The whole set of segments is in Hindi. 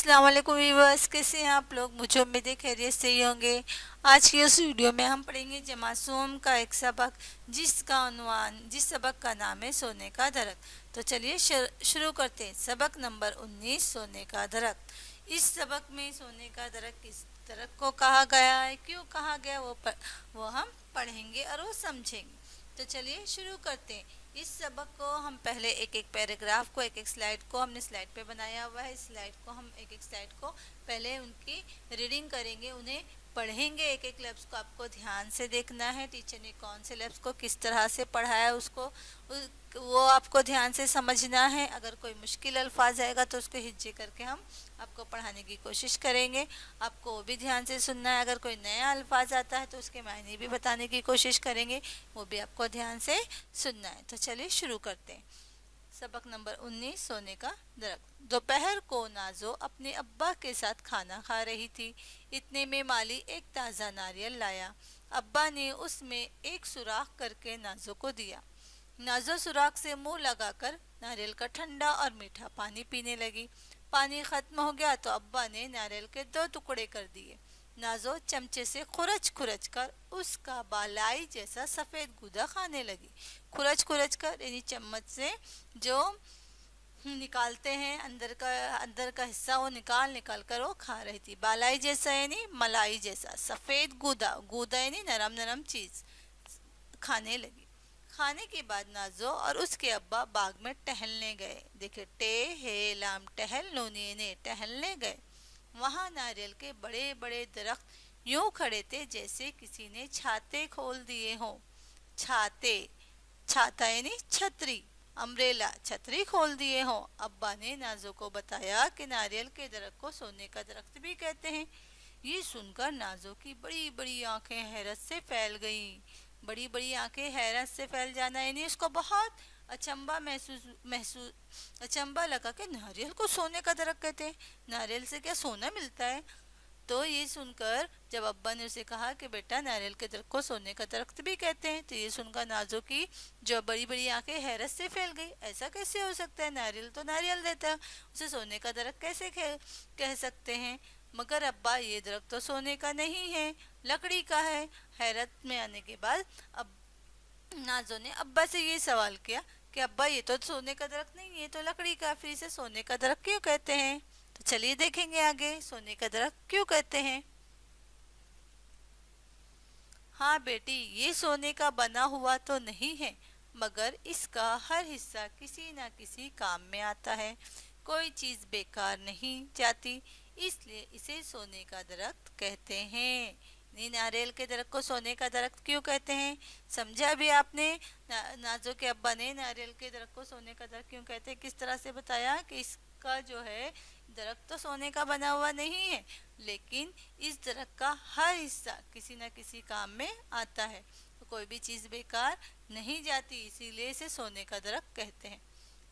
अस्सलाम वालेकुम व्यूअर्स, कैसे हैं आप लोग। मुझे उम्मीद है खैरियत से ही होंगे। आज की इस वीडियो में हम पढ़ेंगे जमासूम का एक सबक, जिस सबक का नाम है सोने का दरख्त। तो चलिए शुरू करते हैं। सबक नंबर 19, सोने का दरख्त। इस सबक में सोने का दरख्त किस दरख्त को कहा गया है, क्यों कहा गया, वो हम पढ़ेंगे और वो समझेंगे। तो चलिए शुरू करते हैं। इस सबक को हम पहले एक एक पैराग्राफ को, एक एक स्लाइड को हमने स्लाइड पे बनाया हुआ है। इस स्लाइड को हम एक एक स्लाइड को पहले उनकी रीडिंग करेंगे, उन्हें पढ़ेंगे। एक एक लफ्ज़ को आपको ध्यान से देखना है। टीचर ने कौन से लफ्ज़ को किस तरह से पढ़ाया वो आपको ध्यान से समझना है। अगर कोई मुश्किल अल्फाज आएगा तो उसको हिज्जे करके हम आपको पढ़ाने की कोशिश करेंगे। आपको वो भी ध्यान से सुनना है। अगर कोई नया अल्फाज आता है तो उसके मायने भी बताने की कोशिश करेंगे, वो भी आपको ध्यान से सुनना है। तो चलिए शुरू करते हैं। सबक नंबर 19, सोने का दरख्त। दोपहर को नाजो अपने अब्बा के साथ खाना खा रही थी। इतने में माली एक ताज़ा नारियल लाया। अब्बा ने उसमें एक सुराख करके नाजो को दिया। नाजो सुराख से मुंह लगाकर नारियल का ठंडा और मीठा पानी पीने लगी। पानी खत्म हो गया तो अब्बा ने नारियल के 2 टुकड़े कर दिए। नाजो चमचे से खुरच खुरच कर उसका बालाई जैसा सफेद गूदा खाने लगी। खुरच खुरच कर यानी चम्मच से जो निकालते हैं अंदर का हिस्सा, वो निकाल निकाल कर वो खा रही थी। बालाई जैसा यानी मलाई जैसा, सफेद गूदा, गूदा यानी नरम नरम चीज खाने लगी। खाने के बाद नाजो और उसके अब्बा बाग में टहलने गए। देखे टे हे लाम टहल नूनी ने टहलने गए। वहां नारियल के बड़े बड़े दरख्त यूं खड़े थे जैसे किसी ने छाते खोल दिए हों। छाते, छाता यानी छतरी, अम्ब्रेला, छतरी खोल दिए हों। अब्बा ने नाजो को बताया कि नारियल के दरख्त को सोने का दरख्त भी कहते हैं। ये सुनकर नाजो की बड़ी बड़ी आंखें हैरत से फैल गईं। बड़ी बड़ी आंखें हैरत से फैल जाना यानी उसको बहुत अचंबा महसूस महसूस अचंबा लगा कि नारियल को सोने का दरख्त कहते हैं, नारियल से क्या सोना मिलता है। तो ये सुनकर जब अब्बा ने उसे कहा कि बेटा नारियल के दरख्त को सोने का दरख्त भी कहते हैं, तो ये सुनकर नाजो की जो बड़ी बड़ी आंखें हैरत से फैल गई। ऐसा कैसे हो सकता है, नारियल तो नारियल देता है, उसे सोने का दरख्त कैसे कह सकते हैं। मगर अब्बा ये दरख्त तो सोने का नहीं है, लकड़ी का है। हैरत में आने के बाद अब नाजो ने अब्बा से ये सवाल किया कि अब्बा ये तो सोने का दरख्त नहीं है, ये तो लकड़ी का, फिर इसे सोने का दरख्त क्यों कहते हैं। तो चलिए देखेंगे आगे सोने का दरख्त क्यों कहते हैं। हाँ बेटी, ये सोने का बना हुआ तो नहीं है, मगर इसका हर हिस्सा किसी न किसी काम में आता है। कोई चीज बेकार नहीं जाती, इसलिए इसे सोने का दरख्त कहते हैं। नारियल के दरख्त को सोने का दरख्त क्यों कहते हैं, समझा भी आपने। नाजो के अब्बा ने नारियल के दरख्त को सोने का दरख्त क्यों कहते हैं किस तरह से बताया कि इसका जो है दरख्त तो सोने का बना हुआ नहीं है, लेकिन इस दरख्त का हर हिस्सा किसी न किसी काम में आता है। तो कोई भी चीज़ बेकार नहीं जाती, इसीलिए इसे सोने का दरख्त कहते हैं।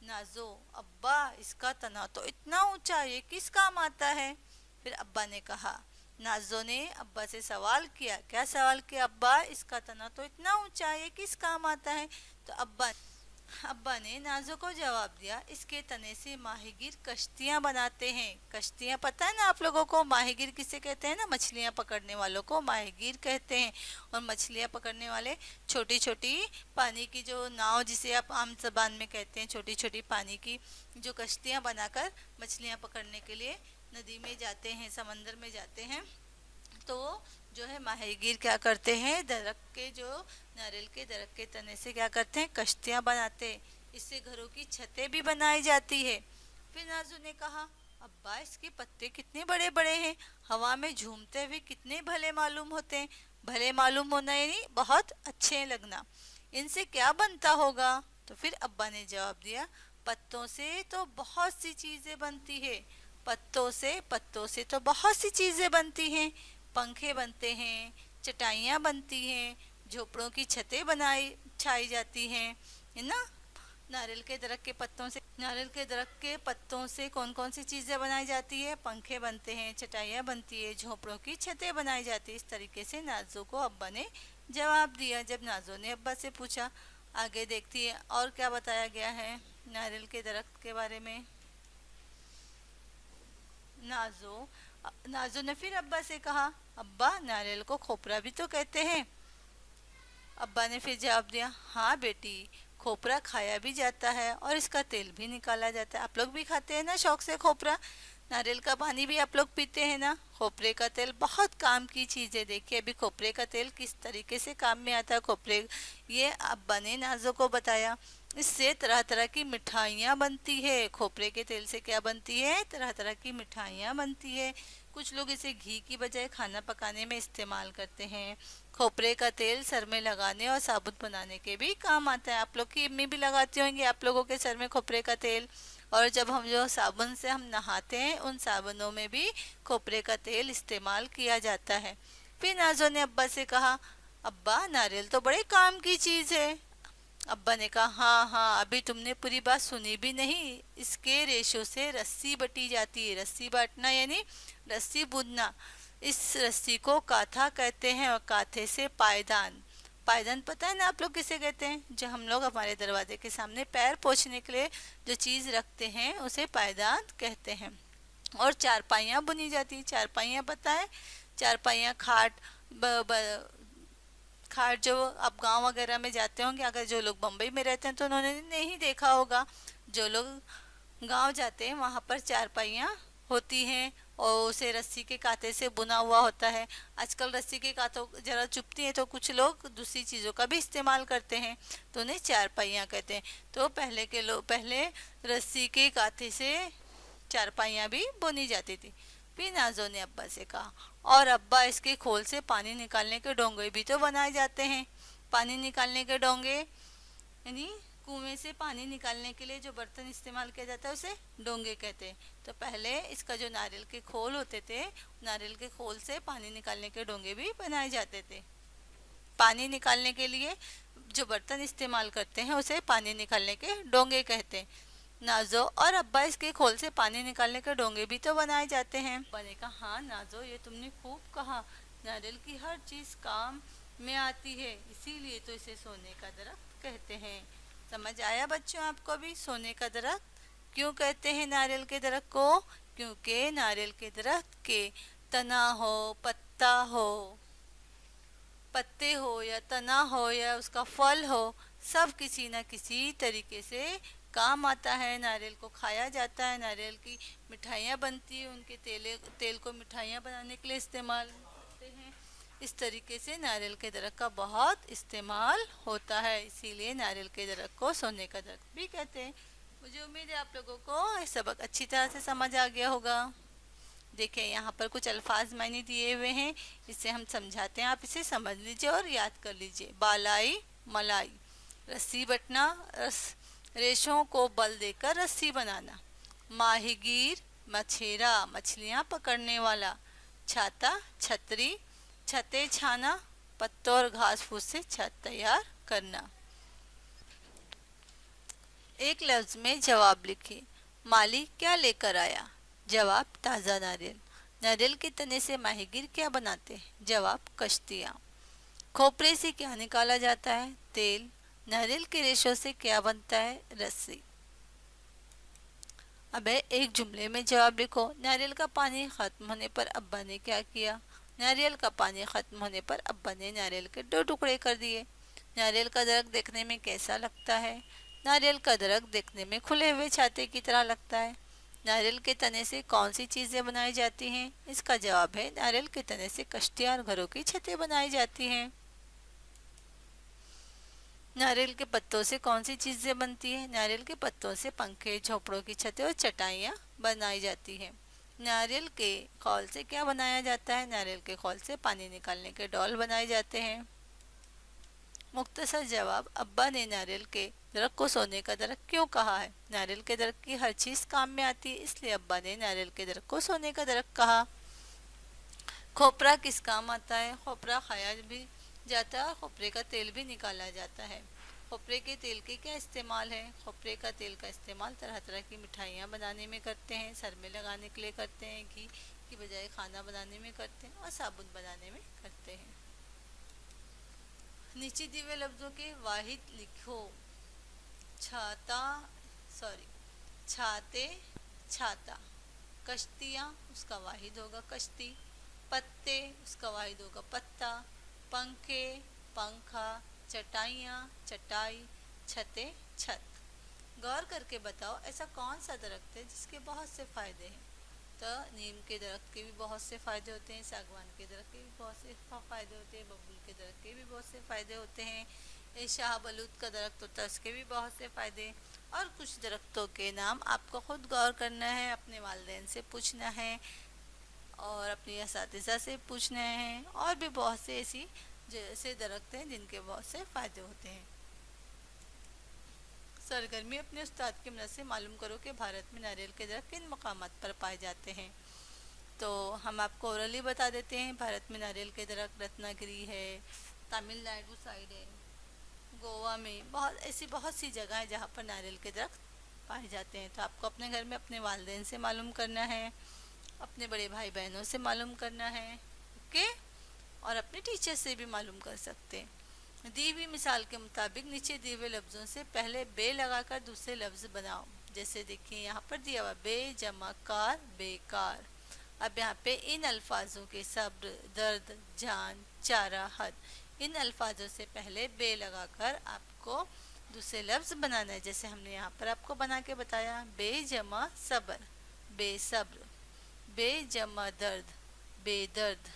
नाजो, अब्बा इसका तना तो इतना ऊंचा, ये किस काम आता है। फिर अब्बा ने कहा, नाजो ने अब्बा से सवाल किया। क्या सवाल किया, अब्बा इसका तना तो इतना ऊंचा, ये किस काम आता है। तो अब्बा ने नाजो को जवाब दिया, इसके तने से माहीगीर कश्तियां बनाते हैं। कश्तियां पता है ना आप लोगों को, माहीगीर किसे कहते हैं ना, मछलियां पकड़ने वालों को माहीगीर कहते हैं। और मछलियां पकड़ने वाले छोटी छोटी पानी की जो नाव, जिसे आप आम जबान में कहते हैं, छोटी छोटी पानी की जो कश्तियां बनाकर मछलियां पकड़ने के लिए नदी में जाते हैं, समंदर में जाते हैं। तो जो है माहीगीर क्या करते हैं, दरख्त के जो नारियल के दरख्त के तने से क्या करते हैं, कश्तियां बनाते हैं। इससे घरों की छतें भी बनाई जाती है। फिर नाजू ने कहा, अब्बा इसके पत्ते कितने बड़े बड़े हैं, हवा में झूमते हुए कितने भले मालूम होते हैं। भले मालूम होना यानी बहुत अच्छे लगना। इनसे क्या बनता होगा। तो फिर अब्बा ने जवाब दिया, पत्तों से तो बहुत सी चीजें बनती है। पत्तों से तो बहुत सी चीजें बनती हैं। पंखे बनते हैं, चटाइयाँ बनती हैं, झोपड़ों की छतें बनाई छाई जाती हैं, है ना। नारियल के दरख्त के पत्तों से कौन कौन सी चीज़ें बनाई जाती है, पंखे बनते हैं, चटाइयाँ बनती है, झोपड़ों की छतें बनाई जाती है। इस तरीके से नाजो को अब्बा ने जवाब दिया। जब नाजो ने अब्बा से पूछा, आगे देखती है और क्या बताया गया है नारियल के दरख्त के बारे में। नाजो नाजो ने फिर अब्बा से कहा, अब्बा नारियल को खोपरा भी तो कहते हैं। अब्बा ने फिर जवाब दिया, हाँ बेटी, खोपरा खाया भी जाता है और इसका तेल भी निकाला जाता है। आप लोग भी खाते हैं ना शौक से खोपरा। नारियल का पानी भी आप लोग पीते हैं ना। खोपरे का तेल बहुत काम की चीज़ है। देखिए अभी खोपरे का तेल किस तरीके से काम में आता है। खोपरे, ये अब्बा ने नाजो को बताया। इससे तरह तरह की मिठाइयाँ बनती है। खोपरे के तेल से क्या बनती है? तरह तरह की मिठाइयाँ बनती है। कुछ लोग इसे घी की बजाय खाना पकाने में इस्तेमाल करते हैं। खोपरे का तेल सर में लगाने और साबुन बनाने के भी काम आता है। आप लोग की अम्मी भी लगाती होंगी आप लोगों के सर में खोपरे का तेल। और जब हम जो साबुन से हम नहाते हैं उन साबुनों में भी खोपरे का तेल इस्तेमाल किया जाता है। फिर नाजो ने अब्बा से कहा, अब्बा नारियल तो बड़े काम की चीज़ है। अब्बा ने कहा, हाँ हाँ, अभी तुमने पूरी बात सुनी भी नहीं। इसके रेशों से रस्सी बटी जाती है। रस्सी बांटना यानी रस्सी बुनना। इस रस्सी को काथा कहते हैं और काथे से पायदान। पायदान पता है ना आप लोग किसे कहते हैं? जो हम लोग हमारे दरवाजे के सामने पैर पोंछने के लिए जो चीज़ रखते हैं उसे पायदान कहते हैं। और चारपाइयाँ बुनी जाती। चारपाइयाँ पता है? चारपाइयाँ खाट खाट जो आप गांव वगैरह में जाते होंगे, अगर जो लोग बम्बई में रहते हैं तो उन्होंने नहीं देखा होगा। जो लोग गांव जाते हैं वहाँ पर चारपाइयाँ होती हैं और उसे रस्सी के कांटे से बुना हुआ होता है। आजकल रस्सी के कांटों जरा चुभती हैं तो कुछ लोग दूसरी चीज़ों का भी इस्तेमाल करते हैं, तो उन्हें चारपाइयाँ कहते हैं। तो पहले के लोग पहले रस्सी के कांटे से चारपाइयाँ भी बुनी जाती थी। फिर नाजो ने अब्बा से कहा, और अब्बा इसके खोल से पानी निकालने के डोंगे भी तो बनाए जाते हैं। पानी निकालने के डोंगे यानी कुएं से पानी निकालने के लिए जो बर्तन इस्तेमाल किया जाता है उसे डोंगे कहते हैं। तो पहले इसका जो नारियल के खोल होते थे, नारियल के खोल से पानी निकालने के डोंगे भी बनाए जाते थे। पानी निकालने के लिए जो बर्तन इस्तेमाल करते हैं उसे पानी निकालने के डोंगे कहते हैं। नाजो और अब्बा इसके खोल से पानी निकालने के डोंगे भी तो बनाए जाते हैं। अब्बा ने कहा, हाँ नाजो, ये तुमने खूब कहा। नारियल की हर चीज काम में आती है, इसीलिए तो इसे सोने का दरख्त कहते हैं। समझ आया बच्चों आपको भी? सोने का दरख्त क्यों कहते हैं नारियल के दरख्त को? क्योंकि नारियल के दरख्त के तना हो, पत्ता हो, पत्ते हो या तना हो या उसका फल हो, सब किसी न किसी तरीके से काम आता है। नारियल को खाया जाता है, नारियल की मिठाइयाँ बनती है, उनके तेल को मिठाइयाँ बनाने के लिए इस्तेमाल करते हैं। इस तरीके से नारियल के दरख्त का बहुत इस्तेमाल होता है, इसीलिए नारियल के दरख्त को सोने का दरख्त भी कहते हैं। मुझे उम्मीद है आप लोगों को ये सबक अच्छी तरह से समझ आ गया होगा। देखिए यहाँ पर कुछ अल्फाज मैंने दिए हुए हैं, इसे हम समझाते हैं, आप इसे समझ लीजिए और याद कर लीजिए। बालाई मलाई, रस्सी बटना, रेशों को बल देकर रस्सी बनाना। माहीगीर मछेरा, मछलियाँ पकड़ने वाला। छाता छतरी, छते छाना, पत्तों और घास फूस से छत तैयार करना। एक लफ्ज में जवाब लिखिए। माली क्या लेकर आया? जवाब, ताज़ा नारियल। नारियल के तने से माहीगीर क्या बनाते हैं? जवाब, कश्तियाँ। खोपरे से क्या निकाला जाता है? तेल। नारियल के रेशों से क्या बनता है? रस्सी। अब एक जुमले में जवाब लिखो। नारियल का पानी खत्म होने पर अब्बा ने क्या किया? नारियल का पानी खत्म होने पर अब्बा ने नारियल के 2 टुकड़े कर दिए। नारियल का दरख्त देखने में कैसा लगता है? नारियल का दरख्त देखने में खुले हुए छाते की तरह लगता है। नारियल के तने से कौन सी चीज़ें बनाई जाती हैं? इसका जवाब है, नारियल के तने से कश्तियाँ और घरों की छतें बनाई जाती हैं। नारियल के पत्तों से कौन सी चीज़ें बनती है? नारियल के पत्तों से पंखे, झोपड़ों की छतें और चटाइयाँ बनाई जाती हैं। नारियल के खौल से क्या बनाया जाता है? नारियल के खौल से पानी निकालने के डॉल बनाए जाते हैं। मुख्तसर जवाब, अब्बा ने नारियल के दरख्त को सोने का दरख्त क्यों कहा है? नारियल के दरख्त की हर चीज़ काम में आती है, इसलिए अब्बा ने नारियल के दरख्त को सोने का दरख्त कहा। खोपरा किस काम आता है? खोपरा खाया भी जाता है और खोपरे का तेल भी निकाला जाता है। खोपरे के तेल के क्या इस्तेमाल है? खोपरे का तेल का इस्तेमाल तरह तरह की मिठाइयाँ बनाने में करते हैं, सर में लगाने के लिए करते हैं, घी की बजाय खाना बनाने में करते हैं और साबुन बनाने में करते हैं। नीचे दिए हुए लफ्जों के वाहिद लिखो। छाता, छाते, छाता। कश्तियाँ, उसका वाहिद होगा कश्ती। पत्ते, उसका वाहिद होगा पत्ता। पंखे, पंखा। चटाइयाँ, चटाई। छतें, छत। गौर करके बताओ ऐसा कौन सा दरख्त है जिसके बहुत से फायदे हैं। तो नीम के दरख्त के भी बहुत से फ़ायदे होते हैं, सागवान के दरख्त के भी बहुत से फ़ायदे होते हैं, बबूल के दरख्त के भी बहुत से फ़ायदे होते हैं, ये शाहबलूत का दरख्त होता है उसके भी बहुत से फ़ायदे। और कुछ दरख्तों के नाम आपको ख़ुद गौर करना है, अपने वालिदैन से पूछना है और अपनी असातिज़ा से पूछना है। और भी बहुत से ऐसी जैसे दरख्त हैं जिनके बहुत से फ़ायदे होते हैं। सरगर्मी अपने उस्ताद की मदद से मालूम करो कि भारत में नारियल के दरख्त किन मकामात पर पाए जाते हैं। तो हम आपको ओरली बता देते हैं, भारत में नारियल के दरख्त रत्नागिरी है, तमिलनाडु साइड है, गोवा में बहुत सी जगह है जहाँ पर नारियल के दरख्त पाए जाते हैं। तो आपको अपने घर में अपने वालिदैन से मालूम करना है, अपने बड़े भाई बहनों से मालूम करना है, ओके, और अपने टीचर से भी मालूम कर सकते हैं। दी हुई मिसाल के मुताबिक नीचे दिए हुए लफ्ज़ों से पहले बे लगाकर दूसरे लफ्ज़ बनाओ। जैसे देखिए यहाँ पर दिया हुआ बे जमा कार, बेकार। अब यहाँ पे इन अल्फाजों के सब्र, दर्द, जान, चारा, हद, इन अल्फाजों से पहले बे लगाकर आपको दूसरे लफ्ज़ बनाना है। जैसे हमने यहाँ पर आपको बना के बताया, बे जमा सब्र, बेसब्र। बे जमा दर्द, बेदर्द।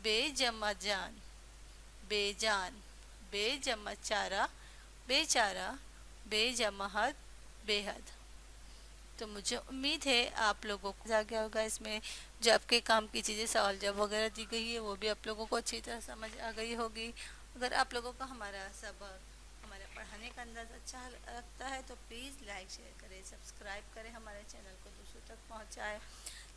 बे जमा जान, बेजान। बे जमा चारा, बेचारा। बे जमा हद, बेहद। तो मुझे उम्मीद है आप लोगों को आ गया होगा, इसमें जो आपके काम की चीज़ें सवाल जवाब वगैरह दी गई है वो भी आप लोगों को अच्छी तरह समझ आ गई होगी। अगर आप लोगों का हमारा सबक, हमारे पढ़ाने का अंदाज अच्छा लगता है तो प्लीज़ लाइक शेयर करें, सब्सक्राइब करें, हमारे चैनल को दूसरों तक पहुँचाएँ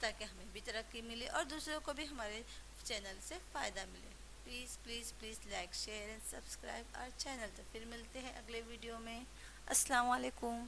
ताकि हमें भी तरक्की मिले और दूसरों को भी हमारे चैनल से फ़ायदा मिले। Please please please like share and subscribe our channel. तो फिर मिलते हैं अगले वीडियो में। अस्सलाम वालेकुम।